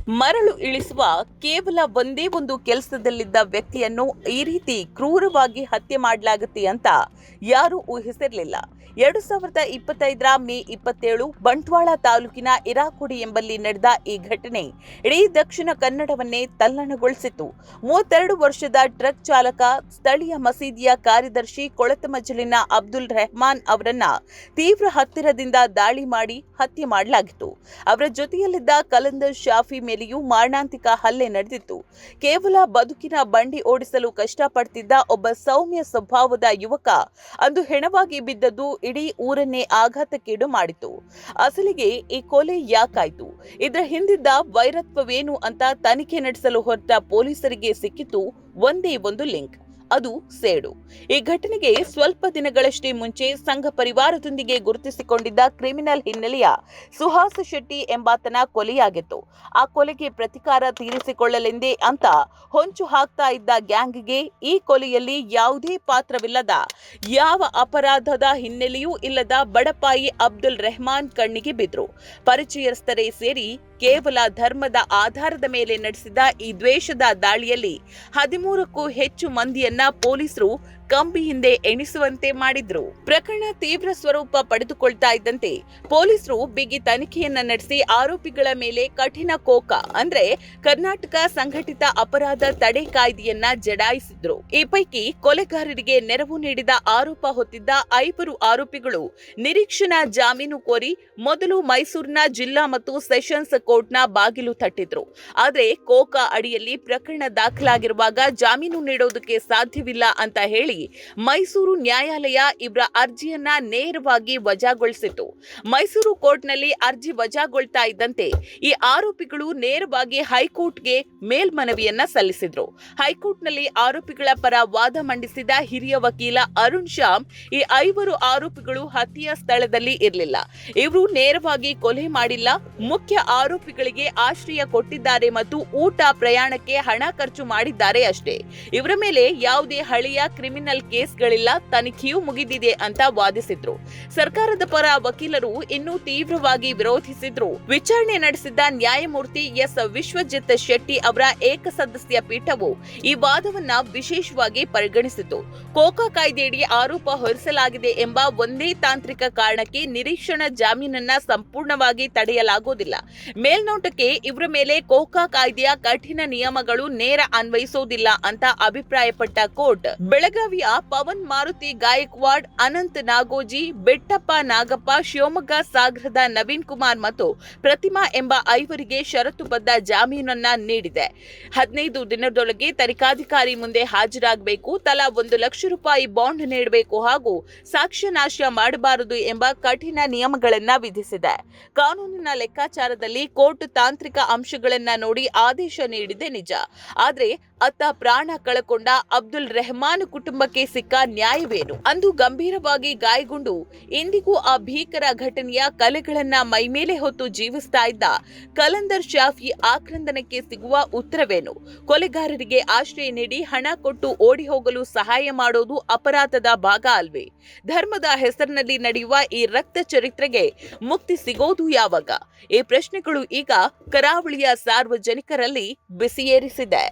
ಮರಳು ಇಳಿಸುವ ಕೇವಲ ಒಂದೇ ಒಂದು ಕೆಲಸದಲ್ಲಿದ್ದ ವ್ಯಕ್ತಿಯನ್ನು ಈ ರೀತಿ ಕ್ರೂರವಾಗಿ ಹತ್ಯೆ ಮಾಡಲಾಗುತ್ತೆ ಅಂತ ಯಾರೂ ಊಹಿಸಿರಲಿಲ್ಲ. 2025 ಮೇ 27 ಬಂಟ್ವಾಳ ತಾಲೂಕಿನ ಇರಾಕುಡಿ ಎಂಬಲ್ಲಿ ನಡೆದ ಈ ಘಟನೆ ಇಡೀ ದಕ್ಷಿಣ ಕನ್ನಡವನ್ನೇ ತಲ್ಲಣಗೊಳಿಸಿತು. 32 ವರ್ಷದ ಟ್ರಕ್ ಚಾಲಕ, ಸ್ಥಳೀಯ ಮಸೀದಿಯ ಕಾರ್ಯದರ್ಶಿ ಕೊಳತಮಜಲಿನ ಅಬ್ದುಲ್ ರೆಹಮಾನ್ ಅವರನ್ನ ತೀವ್ರ ಹತ್ತಿರದಿಂದ ದಾಳಿ ಮಾಡಿ ಹತ್ಯೆ ಮಾಡಲಾಗಿತ್ತು. ಅವರ ಜೊತೆಯಲ್ಲಿದ್ದ ಕಲಂದರ್ ಶಾಫಿ ಮೇಲೆಯೂ ಮಾರಣಾಂತಿಕ ಹಲ್ಲೆ ನಡೆದಿತ್ತು. ಕೇವಲ ಬದುಕಿನ ಬಂಡಿ ಓಡಿಸಲು ಕಷ್ಟಪಡ್ತಿದ್ದ ಒಬ್ಬ ಸೌಮ್ಯ ಸ್ವಭಾವದ ಯುವಕ ಅಂದು ಹೆಣವಾಗಿ ಬಿದ್ದದ್ದು ಇಡೀ ಊರನ್ನೇ ಆಘಾತಕ್ಕೀಡು ಮಾಡಿತು. ಅಸಲಿಗೆ ಈ ಕೊಲೆ ಯಾಕಾಯ್ತು, ಇದರ ಹಿಂದಿದ್ದ ವೈರತ್ವವೇನು ಅಂತ ತನಿಖೆ ನಡೆಸಲು ಹೊರಟ ಪೊಲೀಸರಿಗೆ ಸಿಕ್ಕಿತು ಒಂದೇ ಒಂದು ಲಿಂಕ್, ಅದು ಸೇಡು. ಈ ಘಟನೆಗೆ ಸ್ವಲ್ಪ ದಿನಗಳಷ್ಟೇ ಮುಂಚೆ ಸಂಘ ಪರಿವಾರದೊಂದಿಗೆ ಗುರುತಿಸಿಕೊಂಡಿದ್ದ ಕ್ರಿಮಿನಲ್ ಹಿನ್ನೆಲೆಯ ಸುಹಾಸ್ ಶೆಟ್ಟಿ ಎಂಬಾತನ ಕೊಲೆಯಾಗಿತ್ತು. ಆ ಕೊಲೆಗೆ ಪ್ರತಿಕಾರ ತೀರಿಸಿಕೊಳ್ಳಲೆಂದೇ ಅಂತ ಹೊಂಚು ಹಾಕ್ತಾ ಇದ್ದ ಗ್ಯಾಂಗ್ಗೆ ಈ ಕೊಲೆಯಲ್ಲಿ ಯಾವುದೇ ಪಾತ್ರವಿಲ್ಲದ, ಯಾವ ಅಪರಾಧದ ಹಿನ್ನೆಲೆಯೂ ಇಲ್ಲದ ಬಡಪಾಯಿ ಅಬ್ದುಲ್ ರೆಹಮಾನ್ ಕಣ್ಣಿಗೆ ಬಿದ್ರು. ಪರಿಚಯಸ್ಥರೇ ಸೇರಿ ಕೇವಲ ಧರ್ಮದ ಆಧಾರದ ಮೇಲೆ ನಡೆಸಿದ ಈ ದ್ವೇಷದ ದಾಳಿಯಲ್ಲಿ 13ಕ್ಕೂ ಹೆಚ್ಚು ಮಂದಿಯನ್ನ ಪೊಲೀಸರು ಕಂಬಿ ಹಿಂದೆ ಎಣಿಸುವಂತೆ ಮಾಡಿದ್ರು. ಪ್ರಕರಣ ತೀವ್ರ ಸ್ವರೂಪ ಪಡೆದುಕೊಳ್ತಾ ಇದ್ದಂತೆ ಪೊಲೀಸರು ಬಿಗಿ ತನಿಖೆಯನ್ನ ನಡೆಸಿ ಆರೋಪಿಗಳ ಮೇಲೆ ಕಠಿಣ ಕೋಕಾ ಅಂದ್ರೆ ಕರ್ನಾಟಕ ಸಂಘಟಿತ ಅಪರಾಧ ತಡೆ ಕಾಯ್ದೆಯನ್ನ ಜಡಾಯಿಸಿದ್ರು. ಈ ಪೈಕಿ ಕೊಲೆಗಾರರಿಗೆ ನೆರವು ನೀಡಿದ ಆರೋಪ ಹೊತ್ತಿದ್ದ 5 ಆರೋಪಿಗಳು ನಿರೀಕ್ಷಣಾ ಜಾಮೀನು ಕೋರಿ ಮೊದಲು ಮೈಸೂರಿನ ಜಿಲ್ಲಾ ಮತ್ತು ಸೆಷನ್ಸ್ ಕೋರ್ಟ್ನ ಬಾಗಿಲು ತಟ್ಟಿದ್ರು. ಆದ್ರೆ ಕೋಕಾ ಅಡಿಯಲ್ಲಿ ಪ್ರಕರಣ ದಾಖಲಾಗಿರುವಾಗ ಜಾಮೀನು ನೀಡೋದಕ್ಕೆ ಸಾಧ್ಯವಿಲ್ಲ ಅಂತ ಹೇಳಿ ಮೈಸೂರು ನ್ಯಾಯಾಲಯ ಇವರ ಅರ್ಜಿಯನ್ನ ನೇರವಾಗಿ ವಜಾಗೊಳಿಸಿತು. ಮೈಸೂರು ಕೋರ್ಟ್ನಲ್ಲಿ ಅರ್ಜಿ ವಜಾಗೊಳ್ತಾ ಇದ್ದಂತೆ ಈ ಆರೋಪಿಗಳು ನೇರವಾಗಿ ಹೈಕೋರ್ಟ್ಗೆ ಮೇಲ್ಮನವಿಯನ್ನ ಸಲ್ಲಿಸಿದ್ರು. ಹೈಕೋರ್ಟ್ನಲ್ಲಿ ಆರೋಪಿಗಳ ಪರ ವಾದ ಮಂಡಿಸಿದ ಹಿರಿಯ ವಕೀಲ ಅರುಣ್ ಶ್ಯಾಮ್ ಈ 5 ಆರೋಪಿಗಳು ಹತ್ಯೆಯ ಸ್ಥಳದಲ್ಲಿ ಇರಲಿಲ್ಲ, ಇವರು ನೇರವಾಗಿ ಕೊಲೆ ಮಾಡಿಲ್ಲ, ಮುಖ್ಯ ಆರೋಪಿಗಳಿಗೆ ಆಶ್ರಯ ಕೊಟ್ಟಿದ್ದಾರೆ ಮತ್ತು ಊಟ ಪ್ರಯಾಣಕ್ಕೆ ಹಣ ಖರ್ಚು ಮಾಡಿದ್ದಾರೆ ಅಷ್ಟೇ. ಇವರ ಮೇಲೆ ಯಾವುದೇ ಹಳೆಯ ಕ್ರಿಮಿನಲ್ ಕೇಸ್ಗಳಿಲ್ಲ, ತನಿಖೆಯೂ ಮುಗಿದಿದೆ ಅಂತ ವಾದಿಸಿದ್ರು. ಸರ್ಕಾರದ ಪರ ವಕೀಲರು ಇನ್ನೂ ತೀವ್ರವಾಗಿ ವಿರೋಧಿಸಿದ್ರು. ವಿಚಾರಣೆ ನಡೆಸಿದ್ದ ನ್ಯಾಯಮೂರ್ತಿ ಎಸ್ ವಿಶ್ವಜಿತ್ ಶೆಟ್ಟಿ ಅವರ ಏಕಸದಸ್ಯ ಪೀಠವು ಈ ವಾದವನ್ನ ವಿಶೇಷವಾಗಿ ಪರಿಗಣಿಸಿತು. ಕೋಕಾ ಕಾಯ್ದೆಯಡಿ ಆರೋಪ ಹೊರಿಸಲಾಗಿದೆ ಎಂಬ ಒಂದೇ ತಾಂತ್ರಿಕ ಕಾರಣಕ್ಕೆ ನಿರೀಕ್ಷಣಾ ಜಾಮೀನನ್ನ ಸಂಪೂರ್ಣವಾಗಿ ತಡೆಯಲಾಗುವುದಿಲ್ಲ. ಮೇಲ್ನೋಟಕ್ಕೆ ಇವರ ಮೇಲೆ ಕೋಕಾ ಕಾಯ್ದೆಯ ಕಠಿಣ ನಿಯಮಗಳು ನೇರ ಅನ್ವಯಿಸೋದಿಲ್ಲ ಅಂತ ಅಭಿಪ್ರಾಯಪಟ್ಟ ಕೋರ್ಟ್ ಬೆಳಗಾವಿಯ ಪವನ್ ಮಾರುತಿ ಗಾಯಕ್ವಾಡ್, ಅನಂತ್ ನಾಗೋಜಿ, ಬೆಟ್ಟಪ್ಪ ನಾಗಪ್ಪ, ಶಿವಮೊಗ್ಗ ಸಾಗರದ ನವೀನ್ ಕುಮಾರ್ ಮತ್ತು ಪ್ರತಿಮಾ ಎಂಬ 5 ಷರತ್ತುಬದ್ಧ ಜಾಮೀನನ್ನ ನೀಡಿದೆ. 15 ದಿನದೊಳಗೆ ತನಿಖಾಧಿಕಾರಿ ಮುಂದೆ ಹಾಜರಾಗಬೇಕು, ತಲಾ 1 ಲಕ್ಷ ರೂಪಾಯಿ ಬಾಂಡ್ ನೀಡಬೇಕು ಹಾಗೂ ಸಾಕ್ಷ್ಯ ನಾಶ ಮಾಡಬಾರದು ಎಂಬ ಕಠಿಣ ನಿಯಮಗಳನ್ನ ವಿಧಿಸಿದೆ. ಕಾನೂನಿನ ಲೆಕ್ಕಾಚಾರದಲ್ಲಿ ಕೋರ್ಟ್ ತಾಂತ್ರಿಕ ಅಂಶಗಳನ್ನ ನೋಡಿ ಆದೇಶ ನೀಡಿದೆ ನಿಜ, ಆದ್ರೆ ಅತ್ತ ಪ್ರಾಣ ಕಳಕೊಂಡ ಅಬ್ದುಲ್ ರೆಹಮಾನ್ ಕುಟುಂಬಕ್ಕೆ ಸಿಕ್ಕ ನ್ಯಾಯವೇನು? ಅಂದು ಗಂಭೀರವಾಗಿ ಗಾಯಗೊಂಡು ಇಂದಿಗೂ ಆ ಭೀಕರ ಘಟನೆಯ ಕಲೆಗಳನ್ನ ಮೈಮೇಲೆ ಹೊತ್ತು ಜೀವಿಸ್ತಾ ಇದ್ದ ಕಲಂದರ್ ಶಾಫಿ ಆಕ್ರಂದನಕ್ಕೆ ಸಿಗುವ ಉತ್ತರವೇನು? ಕೊಲೆಗಾರರಿಗೆ ಆಶ್ರಯ ನೀಡಿ ಹಣ ಕೊಟ್ಟು ಓಡಿ ಹೋಗಲು ಸಹಾಯ ಮಾಡೋದು ಅಪರಾಧದ ಭಾಗ ಅಲ್ವೇ? ಧರ್ಮದ ಹೆಸರಿನಲ್ಲಿ ನಡೆಯುವ ಈ ರಕ್ತ ಚರಿತ್ರೆಗೆ ಮುಕ್ತಿ ಸಿಗೋದು ಯಾವಾಗ? ಈ ಪ್ರಶ್ನೆಗಳು ಈಗ ಕರಾವಳಿಯ ಸಾರ್ವಜನಿಕರಲ್ಲಿ ಬಿಸಿಯೇರಿಸಿದೆ.